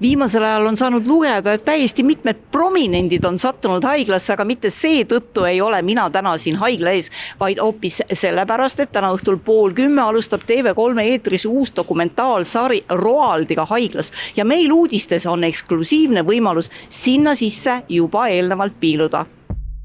Viimasel ajal on saanud lugeda, et täiesti mitmed prominendid on sattunud haiglasse, aga mitte seetõttu ei ole mina täna siin haigla ees, vaid hoopis sellepärast, et täna õhtul 9:30 alustab TV3 eetris uus dokumentaalsari Roaldiga haiglas ja meil uudistes on eksklusiivne võimalus sinna sisse juba eelnevalt piiluda.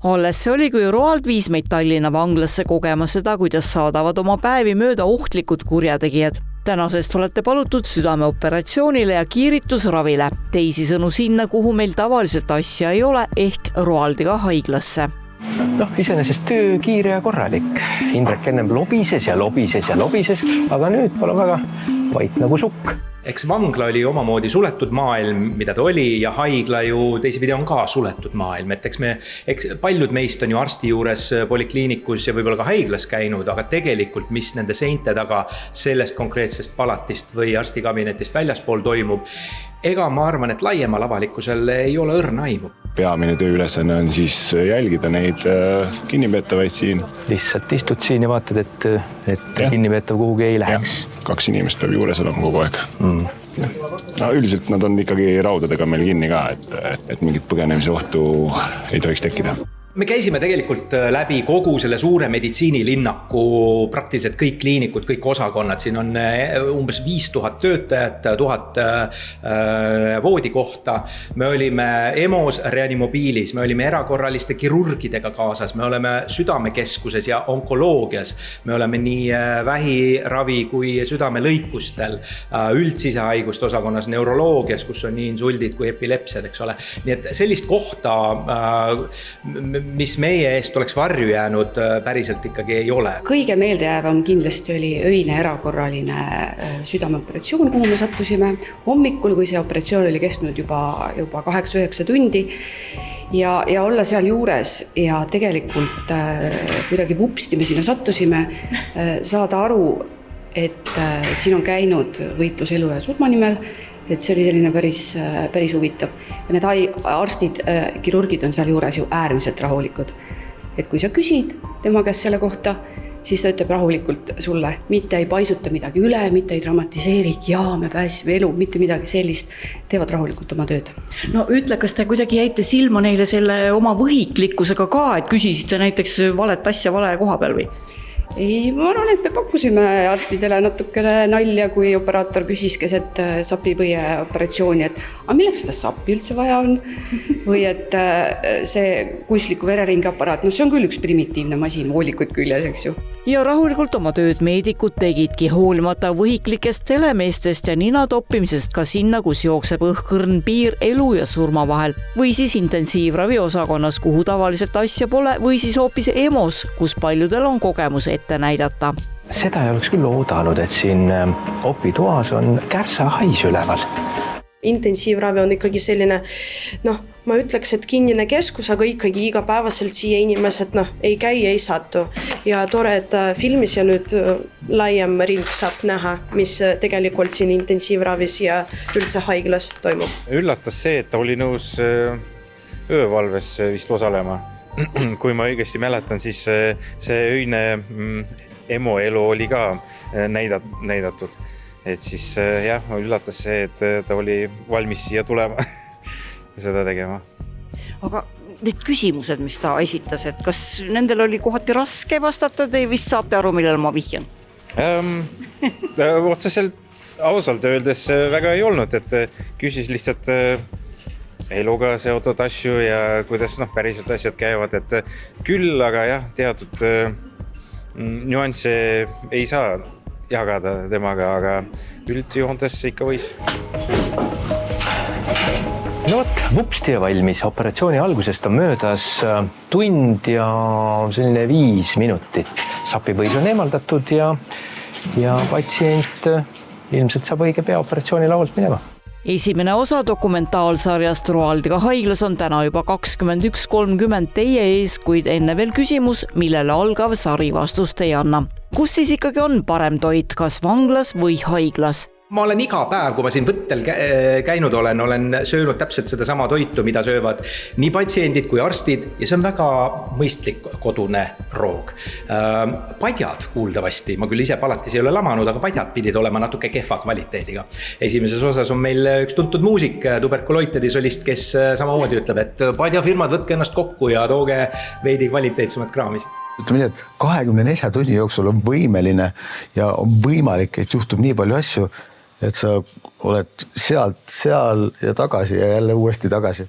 Alles see oli, kui Roald viis meid Tallinna vanglasse kogema seda, kuidas saadavad oma päevi mööda ohtlikud kurjategijad. Tänasest olete palutud südameoperatsioonile ja kiiritusravile, teisisõnu sinna, kuhu meil tavaliselt asja ei ole, ehk Roaldiga haiglasse. Iseenesest töö kiire ja korralik. Indrek ennem lobises, aga nüüd pole väga vait nagu sukk. Eks vangla oli omamoodi suletud maailm, mida ta oli, ja haigla ju teisipidi on ka suletud maailm. Et eks paljud meist on ju arsti juures polikliinikus ja võib-olla ka haiglas käinud, aga tegelikult, mis nende seinte taga sellest konkreetsest palatist või arstikabinetist väljaspool toimub, ega ma arvan, et laiemal avalikkusel ei ole õrna aimu. Peamine tööülesanne on siis jälgida neid kinnipeetavaid siin. Lihtsalt istud siin ja vaatad, et kinnipeetav kuhugi ei läheks. 2 inimest peab juures olema kogu aeg. Üldiselt nad on ikkagi raudadega meil kinni ka, et mingit põgenemise ohtu ei tohiks tekkida. Me käisime tegelikult läbi kogu selle suure meditsiinilinnaku, praktiliselt kõik kliinikud, kõik osakonnad. Siin on umbes 5000 töötajat, 1000 voodikohta. Me olime EMO-s reanimobiilis, me olime erakorraliste kirurgidega kaasas, me oleme südamekeskuses ja onkoloogias. Me oleme nii vähiravi kui südamelõikustel, üldsisehaiguste osakonnas, neuroloogias, kus on nii insuldid kui epilepsiad, eks ole. Nii et sellist kohta, mis meie eest oleks varju jäänud, päriselt ikkagi ei ole. Kõige meeldejäävam kindlasti oli öine erakorraline südameoperatsioon, kuhu me sattusime hommikul, kui see operatsioon oli kestnud juba 8-9 tundi ja olla seal juures ja tegelikult kuidagi vupsti me sinna sattusime, saada aru, et siin on käinud võitlus elu ja surma nimel, et see oli selline päris huvitav. Ja need arstid, kirurgid on seal juures ju äärmiselt rahulikud. Et kui sa küsid tema käest selle kohta, siis ta ütleb rahulikult sulle, mitte ei paisuta midagi üle, mitte ei dramatiseeri, me pääsime elu, mitte midagi sellist, teevad rahulikult oma tööd. No ütle, kas te kuidagi jäite silma neile selle oma võhiklikkusega ka, et küsisite näiteks valet asja vale koha peal või? Ei, ma arvan, et me pakkusime arstidele natukene nalja, kui operaator küsis keset sapipõie operatsiooni, et milleks seda sappi üldse vaja on? Või et see kunstliku vereringeaparaat, see on küll üks primitiivne masin, voolikud küljes, eks ju. Ja rahulikult oma tööd meedikud tegidki hoolimata võhiklikest telemeestest ja nina toppimisest ka sinna, kus jookseb õhkõrn piir elu ja surma vahel. Või siis intensiivravi osakonnas, kuhu tavaliselt asja pole, või siis hoopis EMO-s, kus paljudel on kogemus ette näidata. Seda ei oleks küll oodanud, et siin opitoas on kärsahais üleval. Intensiivravi on ikkagi selline, ma ütleks, et kinnine keskus, aga ikkagi igapäevaselt siia inimesed ei käi, ei satu. Ja tore, et filmis ja nüüd laiem ring saab näha, mis tegelikult siin intensiivravis ja üldse haiglas toimub. Üllatas see, et ta oli nõus öövalves vist osalema. Kui ma õigesti mäletan, siis see öine EMO elu oli ka näidatud. Et siis üllatas see, et ta oli valmis siia tulema seda tegema. Aga need küsimused, mis ta esitas, et kas nendel oli kohati raske vastata, te vist saate aru, millele ma vihjan? Otseselt ausalt öeldes väga ei olnud, et küsis lihtsalt eluga seotud asju ja kuidas päriselt asjad käivad, et küll, aga teatud nüansse ei saa jagada temaga, aga üldjoontes ikka võis. Vupsti ja valmis. Operatsiooni algusest on möödas tund ja selline 5 minutit. Sapipõis on eemaldatud ja patsient ilmselt saab õige pea operatsiooni laualt minema. Esimene osa dokumentaalsarjast Roaldiga haiglas on täna juba 21:30 teie ees, kuid enne veel küsimus, millele algav sari vastust ei anna. Kus siis ikkagi on parem toit, kas vanglas või haiglas? ma olen iga päev, kui ma siin võttel käinud olen söönud täpselt seda sama toitu, mida söövad nii patsiendid kui arstid ja see on väga mõistlik kodune roog. Padjad kuuldavasti, ma küll ise palatis ei ole lamanud, aga padjad pidid olema natuke kehva kvaliteediga. Esimeses osas on meil üks tuntud muusik, tuberkuloitedi solist, kes samamoodi ütleb, et padjafirmad, võtke ennast kokku ja tooge veidi kvaliteetsemat kraamis. Ütleme nii, et 24 tunni jooksul on võimeline ja on võimalik, et juhtub nii palju asju, et sa oled seal ja tagasi ja jälle uuesti tagasi.